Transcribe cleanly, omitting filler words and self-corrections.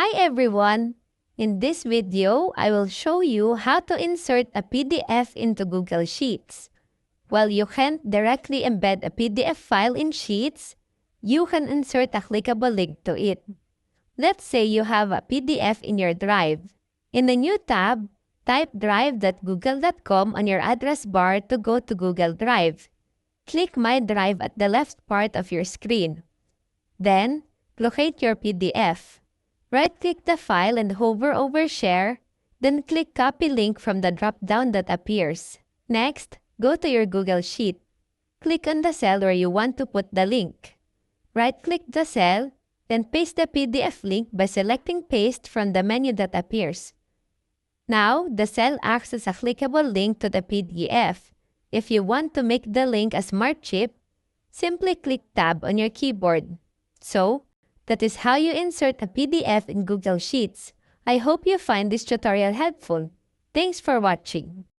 Hi everyone! In this video, I will show you how to insert a PDF into Google Sheets. While you can't directly embed a PDF file in Sheets, you can insert a clickable link to it. Let's say you have a PDF in your drive. In the new tab, type drive.google.com on your address bar to go to Google Drive. Click My Drive at the left part of your screen. Then, locate your PDF. Right-click the file and hover over Share, then click Copy Link from the drop-down that appears. Next, go to your Google Sheet. Click on the cell where you want to put the link. Right-click the cell, then paste the PDF link by selecting Paste from the menu that appears. Now, the cell acts as a clickable link to the PDF. If you want to make the link a smart chip, simply click Tab on your keyboard. So, that is how you insert a PDF in Google Sheets. I hope you find this tutorial helpful. Thanks for watching.